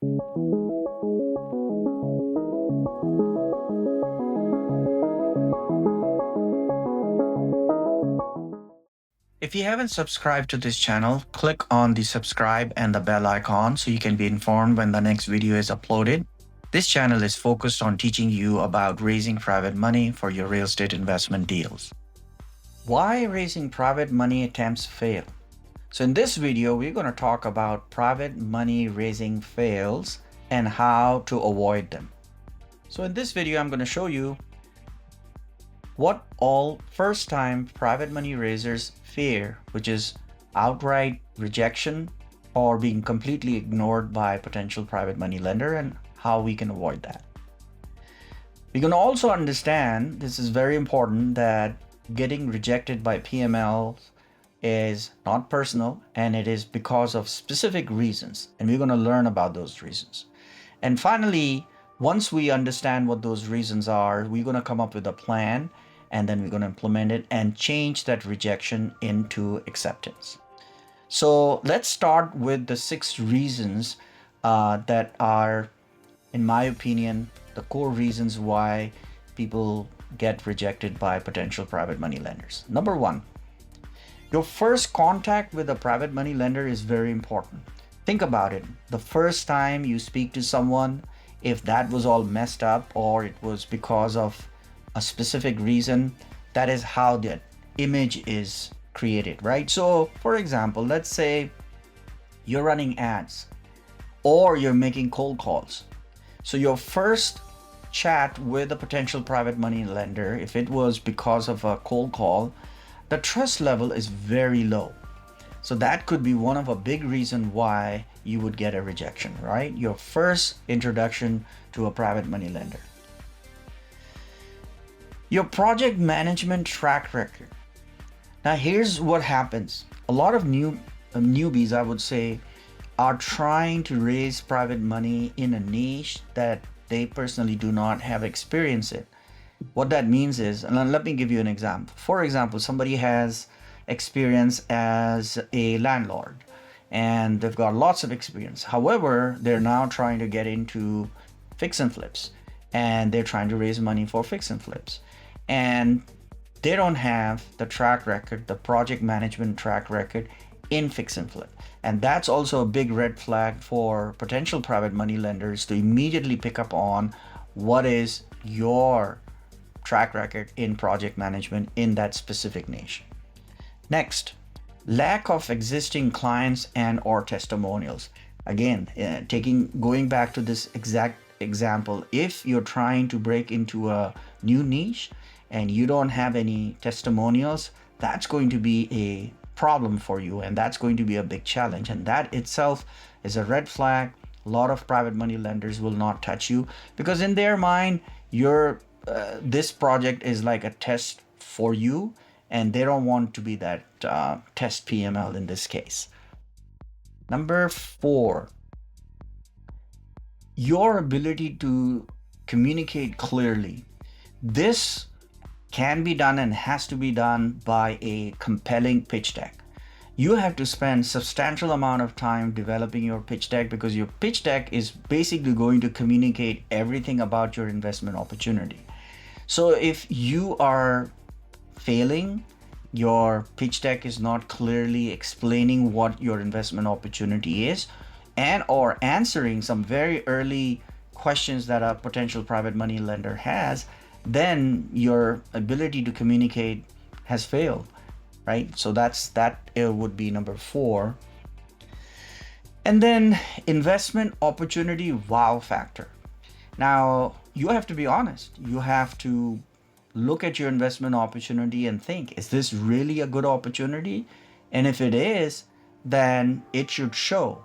If you haven't subscribed to this channel, click on the subscribe and the bell icon so you can be informed when the next video is uploaded. This channel is focused on teaching you about raising private money for your real estate investment deals. Why raising private money attempts fail? So in this video, we're going to talk about private money raising fails and how to avoid them. So in this video, I'm going to show you what all first-time private money raisers fear, which is outright rejection or being completely ignored by potential private money lender, and how we can avoid that. We can also understand, this is very important, that getting rejected by PMLs is not personal and it is because of specific reasons, and we're going to learn about those reasons. And finally, once we understand what those reasons are, we're going to come up with a plan, and then we're going to implement it and change that rejection into acceptance. So let's start with the 6 reasons that are, in my opinion, the core reasons why people get rejected by potential private money lenders. Number 1, your first contact with a private money lender is very important. Think about it. The first time you speak to someone, if that was all messed up or it was because of a specific reason, that is how that image is created, right? So for example, let's say you're running ads or you're making cold calls. So your first chat with a potential private money lender, if it was because of a cold call, the trust level is very low. So that could be one of a big reason why you would get a rejection, right? Your first introduction to a private money lender. Your project management track record. Now here's what happens. A lot of newbies, I would say, are trying to raise private money in a niche that they personally do not have experience in. What that means is, and let me give you an example. For example, somebody has experience as a landlord and they've got lots of experience. However, they're now trying to get into fix and flips, and they're trying to raise money for fix and flips. And they don't have the track record, the project management track record in fix and flip. And that's also a big red flag for potential private money lenders to immediately pick up on what is your track record in project management in that specific niche. Next, lack of existing clients and or testimonials. Again, going back to this exact example, if you're trying to break into a new niche and you don't have any testimonials, that's going to be a problem for you, and that's going to be a big challenge, and that itself is a red flag. A lot of private money lenders will not touch you because in their mind, this project is like a test for you, and they don't want to be that test PML in this case. Number 4, your ability to communicate clearly. This can be done and has to be done by a compelling pitch deck. You have to spend substantial amount of time developing your pitch deck because your pitch deck is basically going to communicate everything about your investment opportunity. So if you are failing, your pitch deck is not clearly explaining what your investment opportunity is and or answering some very early questions that a potential private money lender has, then your ability to communicate has failed, right? So that would be number 4. And then investment opportunity wow factor. Now you have to be honest. You have to look at your investment opportunity and think, is this really a good opportunity? And if it is, then it should show.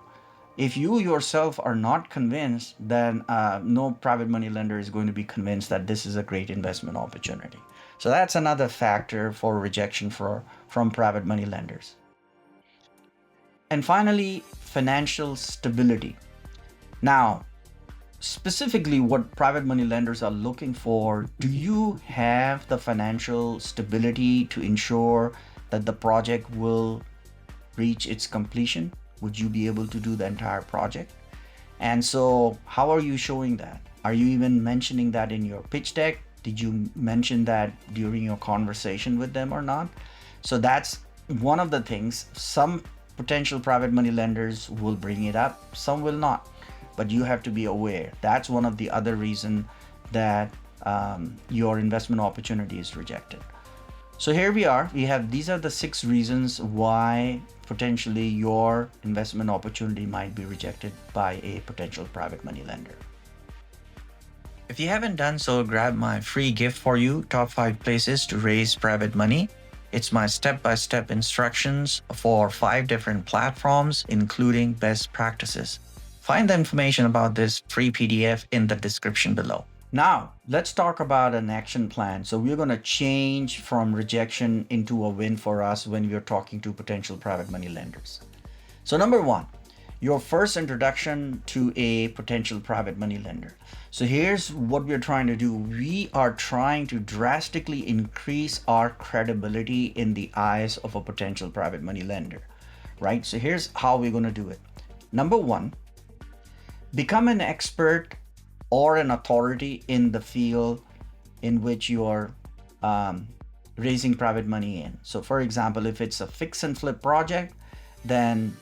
If you yourself are not convinced, then no private money lender is going to be convinced that this is a great investment opportunity. So that's another factor for rejection from private money lenders. And finally, financial stability. Now, specifically what private money lenders are looking for, do you have the financial stability to ensure that the project will reach its completion? Would you be able to do the entire project? And so how are you showing that? Are you even mentioning that in your pitch deck? Did you mention that during your conversation with them or not? So that's one of the things. Some potential private money lenders will bring it up, some will not. But you have to be aware. That's one of the other reason that your investment opportunity is rejected. So here we are. We have these are the 6 reasons why potentially your investment opportunity might be rejected by a potential private money lender. If you haven't done so, grab my free gift for you, Top 5 Places to Raise Private Money. It's my step-by-step instructions for 5 different platforms, including best practices. Find the information about this free PDF in the description below. Now, let's talk about an action plan. So we're going to change from rejection into a win for us when we're talking to potential private money lenders. So number 1, your first introduction to a potential private money lender. So here's what we're trying to do. We are trying to drastically increase our credibility in the eyes of a potential private money lender, right? So here's how we're going to do it. Number 1, become an expert or an authority in the field in which you are raising private money in. So for example, if it's a fix and flip project, then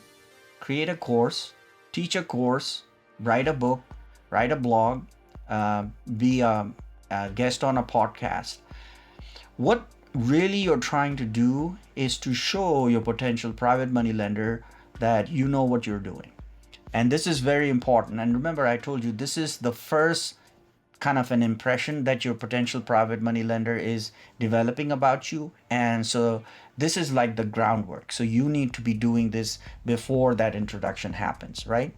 create a course, teach a course, write a book, write a blog, be a guest on a podcast. What really you're trying to do is to show your potential private money lender that you know what you're doing. And this is very important. And remember, I told you this is the first kind of an impression that your potential private money lender is developing about you. And so this is like the groundwork. So you need to be doing this before that introduction happens, right?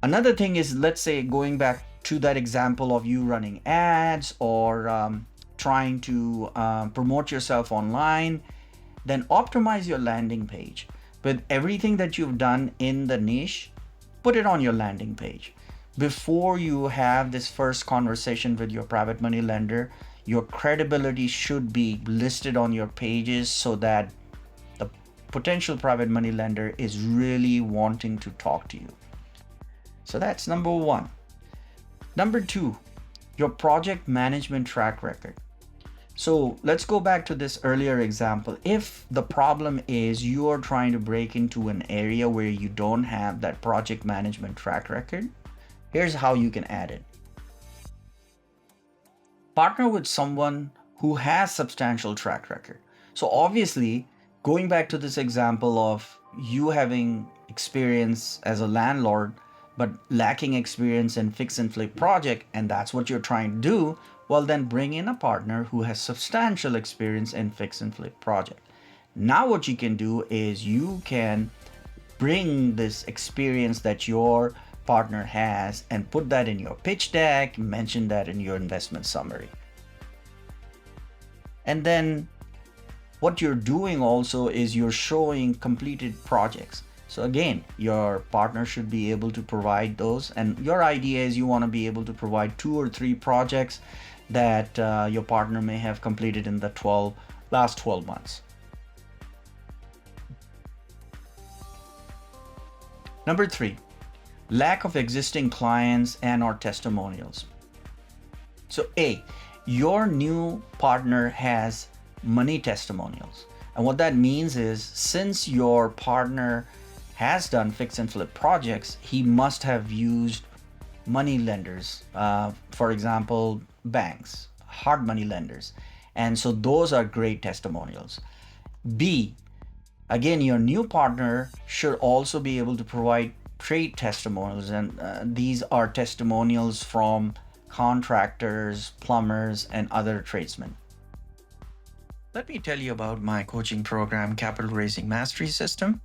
Another thing is, let's say, going back to that example of you running ads or trying to promote yourself online, then optimize your landing page. With everything that you've done in the niche, put it on your landing page. Before you have this first conversation with your private money lender, your credibility should be listed on your pages so that the potential private money lender is really wanting to talk to you. So that's number 1. Number 2, your project management track record. So let's go back to this earlier example. If the problem is you're trying to break into an area where you don't have that project management track record, here's how you can add it. Partner with someone who has substantial track record. So obviously, going back to this example of you having experience as a landlord, but lacking experience in fix and flip project, and that's what you're trying to do, well then bring in a partner who has substantial experience in fix and flip project. Now what you can do is you can bring this experience that your partner has and put that in your pitch deck, mention that in your investment summary. And then what you're doing also is you're showing completed projects. So again, your partner should be able to provide those, and your idea is you want to be able to provide 2 or 3 projects that your partner may have completed in the last 12 months. Number 3, lack of existing clients and or testimonials. So A, your new partner has money testimonials. And what that means is, since your partner has done fix and flip projects, he must have used money lenders, for example, banks, hard money lenders. And so those are great testimonials. B, again, your new partner should also be able to provide trade testimonials. And these are testimonials from contractors, plumbers, and other tradesmen. Let me tell you about my coaching program, Capital Raising Mastery System,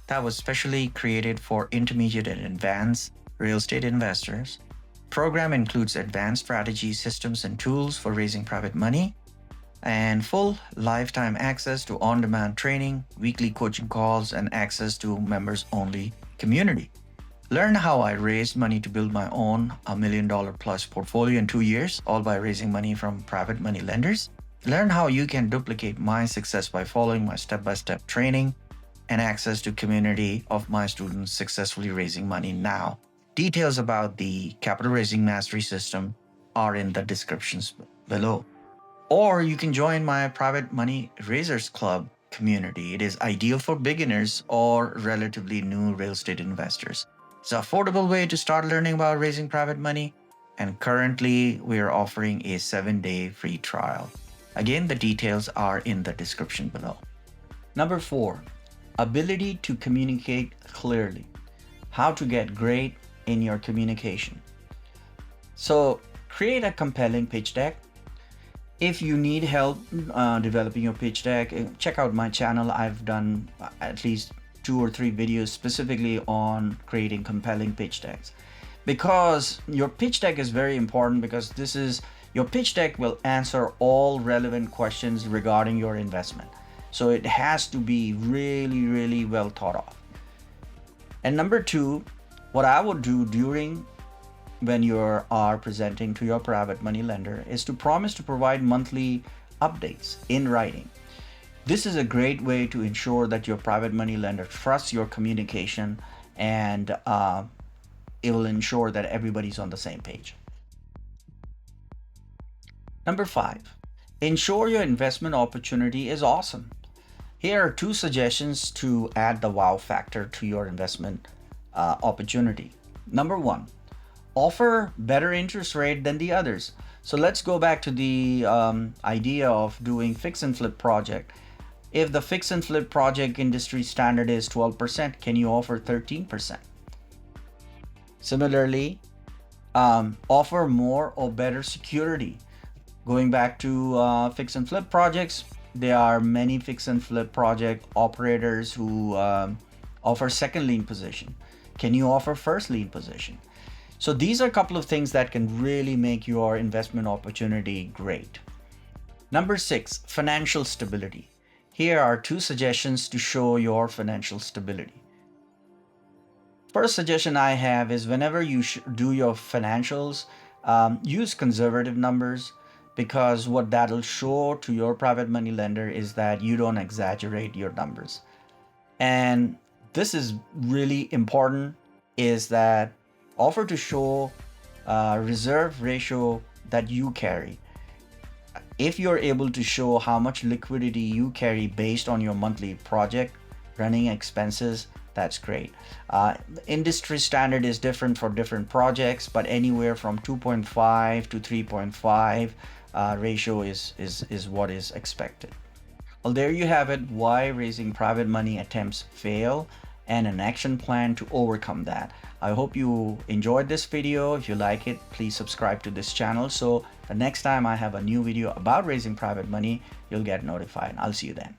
that was specially created for intermediate and advanced real estate investors. Program includes advanced strategies, systems, and tools for raising private money, and full lifetime access to on-demand training, weekly coaching calls, and access to members-only community. Learn how I raised money to build my own $1 million plus portfolio in 2 years, all by raising money from private money lenders. Learn how you can duplicate my success by following my step-by-step training. and access to community of my students successfully raising money now. Details about the capital raising mastery system are in the descriptions below. Or you can join my private money raisers club community. It is ideal for beginners or relatively new real estate investors. It's an affordable way to start learning about raising private money. And currently, we are offering a 7-day free trial. Again, the details are in the description below. Number 4, ability to communicate clearly. How to get great in your communication. So, create a compelling pitch deck. If you need help developing your pitch deck, check out my channel. I've done at least 2 or 3 videos specifically on creating compelling pitch decks. Because your pitch deck is very important, because your pitch deck will answer all relevant questions regarding your investment. So it has to be really, really well thought of. And number 2, what I would do when you are presenting to your private money lender is to promise to provide monthly updates in writing. This is a great way to ensure that your private money lender trusts your communication, and it will ensure that everybody's on the same page. Number 5, ensure your investment opportunity is awesome. Here are 2 suggestions to add the wow factor to your investment opportunity. Number 1, offer better interest rate than the others. So let's go back to the idea of doing fix and flip project. If the fix and flip project industry standard is 12%, can you offer 13%? Similarly, offer more or better security. Going back to fix and flip projects, there are many fix and flip project operators who offer second lien position. Can you offer first lien position? So these are a couple of things that can really make your investment opportunity great. Number 6, financial stability. Here are 2 suggestions to show your financial stability. First suggestion I have is whenever you do your financials, use conservative numbers, because what that'll show to your private money lender is that you don't exaggerate your numbers. And this is really important, is that offer to show reserve ratio that you carry. If you're able to show how much liquidity you carry based on your monthly project running expenses, that's great. Industry standard is different for different projects, but anywhere from 2.5 to 3.5 ratio is what is expected. Well, there you have it, why raising private money attempts fail and an action plan to overcome that. I hope you enjoyed this video. If you like it, please subscribe to this channel, so the next time I have a new video about raising private money, you'll get notified. I'll see you then.